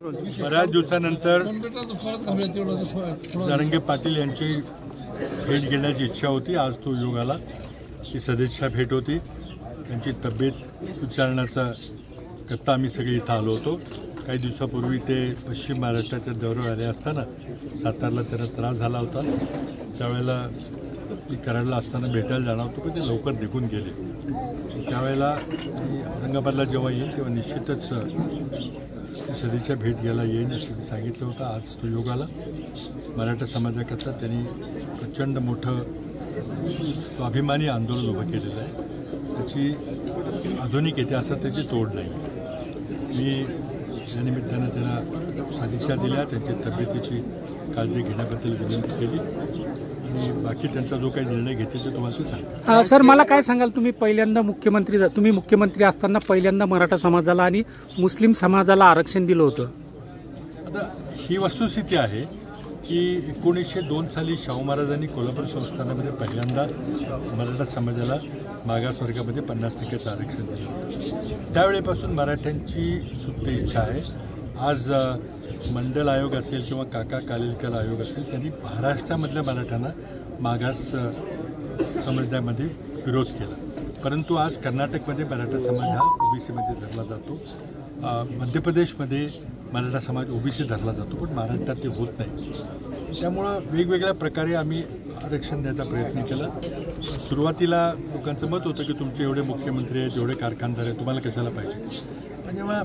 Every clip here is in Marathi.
बऱ्याच दिवसानंतर जरांगे पाटील यांची भेट घेण्याची इच्छा होती। आज तो योग आला। ही सदिच्छा भेट होती। त्यांची तब्येत विचारण्याचा करता आम्ही सगळे इथं आलो होतो। काही दिवसापूर्वी ते पश्चिम महाराष्ट्राच्या दौऱ्यावर आले असताना सातारला त्यांना त्रास झाला होता। त्यावेळेला मी कराडला असताना भेटायला जाणार होतो, पण ते लवकर निघून गेले। त्यावेळेला औरंगाबादला जेव्हा येईल तेव्हा निश्चितच सदिच्छा भेट घ्यायला येईन असं मी सांगितलं होतं। आज तो योग आला। मराठा समाजाकरता त्यांनी प्रचंड मोठं स्वाभिमानी आंदोलन उभं केलेलं आहे। त्याची आधुनिक इतिहासात त्याची तोड नाही। मी या निमित्तानं त्यांना सदिच्छा दिल्या, त्यांची तब्येतीची काळजी घेण्याबद्दल विनंती केली आणि बाकी त्यांचा जो काही निर्णय घेतील ते तुम्हाला सांगा। सर, मला काय सांगाल, तुम्ही पहिल्यांदा मुख्यमंत्री असताना पहिल्यांदा मराठा समाजाला आणि मुस्लिम समाजाला आरक्षण दिलं होतं। आता ही वस्तुस्थिती आहे की 1902 साली शाहू महाराजांनी कोल्हापूर संस्थानामध्ये पहिल्यांदा मराठा समाजाला मागासवर्गामध्ये 50% आरक्षण दिलं होतं। त्यावेळेपासून मराठ्यांची सुप्त इच्छा आहे। आज मंडल आयोग असेल किंवा काका कालेलकर आयोग असेल, त्यांनी महाराष्ट्रामधल्या मराठ्यांना मागास समजण्यामध्ये विरोध केला। परंतु आज कर्नाटकमध्ये मराठा समाज हा ओबीसीमध्ये धरला जातो। मध्य प्रदेशमध्ये मराठा समाज ओबीसी धरला जातो, पण महाराष्ट्रात ते होत नाही। त्यामुळं वेगवेगळ्या प्रकारे आम्ही आरक्षण द्यायचा प्रयत्न केला। सुरुवातीला लोकांचं मत होतं की तुमचे एवढे मुख्यमंत्री आहेत, एवढे कारखानदार आहेत, तुम्हाला कशाला पाहिजे। पण जेव्हा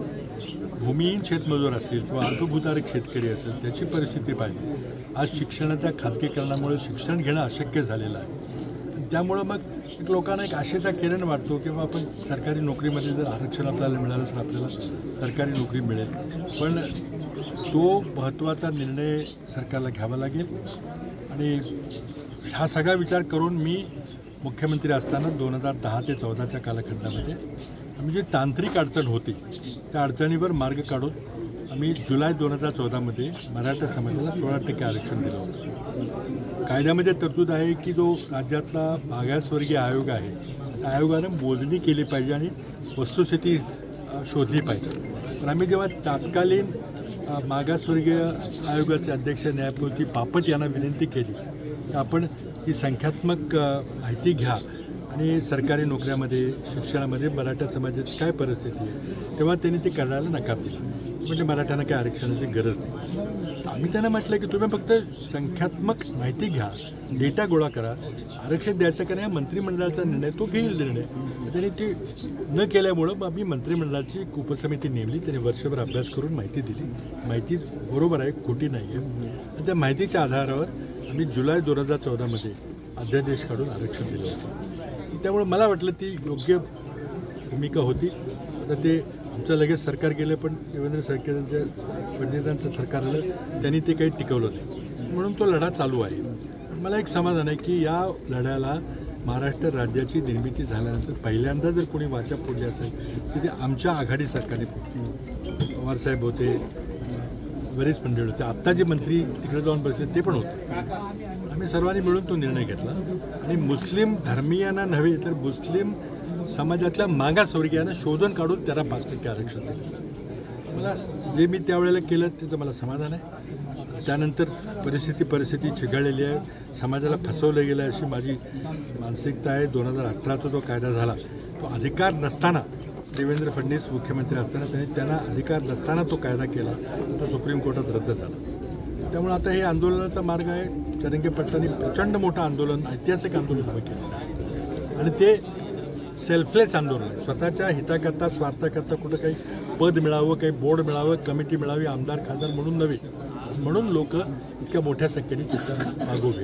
भूमिहीन शेतमजूर असेल किंवा अल्पभूधारक शेतकरी असेल, त्याची परिस्थिती पाहिजे। आज शिक्षणाच्या खाजगीकरणामुळे शिक्षण घेणं अशक्य झालेलं आहे। त्यामुळं मग लोकांना एक आशेचा किरण वाटतो किंवा आपण सरकारी नोकरीमध्ये जर आरक्षण आपल्याला मिळालं तर आपल्याला सरकारी नोकरी मिळेल। पण तो महत्त्वाचा निर्णय सरकारला घ्यावा लागेल आणि हा सगळा विचार करून मी मुख्यमंत्री असताना 2010 ते 2014च्या कालखंडामध्ये आम्ही जी तांत्रिक अडचण होती त्या अडचणीवर मार्ग काढून आम्ही जुलै 2014मध्ये मराठा समाजाला 16% आरक्षण दिलं होतं। कायद्यामध्ये तरतूद आहे की जो राज्यातला मागासवर्गीय आयोग आहे त्या आयोगानं मोजणी केली पाहिजे आणि वस्तुस्थिती शोधली पाहिजे। पण आम्ही जेव्हा तत्कालीन मागासवर्गीय आयोगाचे अध्यक्ष न्यायमूर्ती बापट यांना विनंती केली की आपण ही संख्यात्मक माहिती घ्या आणि सरकारी नोकऱ्यामध्ये शिक्षणामध्ये मराठा समाजाची काय परिस्थिती आहे, तेव्हा त्यांनी ते करायला नकार दिला। म्हणजे मराठ्यांना काय आरक्षणाची गरज नाही। आम्ही त्यांना म्हटलं की तुम्ही फक्त संख्यात्मक माहिती घ्या, डेटा गोळा करा, आरक्षण द्यायचं का नाही मंत्रिमंडळाचा निर्णय, तो घेईल निर्णय। त्यांनी ते न केल्यामुळं मग आम्ही मंत्रिमंडळाची एक उपसमिती नेमली। त्यांनी वर्षभर अभ्यास करून माहिती दिली। माहिती बरोबर आहे, खोटी नाही आहे। आणि त्या माहितीच्या आधारावर आम्ही जुलै 2014मध्ये अध्यादेश काढून आरक्षण दिलं होतं। त्यामुळे मला वाटलं ती योग्य भूमिका होती। आता ते आमचं लगेच सरकार गेलं, पण देवेंद्र फडणवीसांचं सरकार आलं, त्यांनी ते काही टिकवलं नाही, म्हणून तो लढा चालू आहे। मला एक समाधान आहे की या लढ्याला महाराष्ट्र राज्याची निर्मिती झाल्यानंतर पहिल्यांदा जर कोणी वाचा फोडली असेल तर ते आमच्या आघाडी सरकारने फोडली। पवारसाहेब होते, बरेच मंडळ होते, आत्ता जे मंत्री तिकडे जाऊन बसले ते पण होते। आम्ही सर्वांनी मिळून तो निर्णय घेतला आणि मुस्लिम धर्मीयांना नव्हे तर मुस्लिम समाजातल्या मागासवर्गीयांना शोधून काढून त्याला 5% आरक्षण दिलं। मला जे मी त्यावेळेला केलं त्याचं मला समाधान आहे। त्यानंतर परिस्थिती चिघळलेली आहे, समाजाला फसवलं गेलं अशी माझी मानसिकता आहे। 2018चा जो कायदा झाला तो अधिकार नसताना, देवेंद्र फडणवीस मुख्यमंत्री असताना त्यांना अधिकार नसताना तो कायदा केला, तो सुप्रीम कोर्टात रद्द झाला। त्यामुळे आता हे आंदोलनाचा मार्ग आहे। जरांगे पाटलांनी प्रचंड मोठं आंदोलन, ऐतिहासिक आंदोलन उभं केलं आहे आणि ते सेल्फलेस आंदोलन, स्वतःच्या हिताकरता स्वार्थाकरता कुठं काही पद मिळावं, काही बोर्ड मिळावं, कमिटी मिळावी, आमदार खासदार म्हणून नव्हे, म्हणून लोक इतक्या मोठ्या संख्येने तिथं मागोवे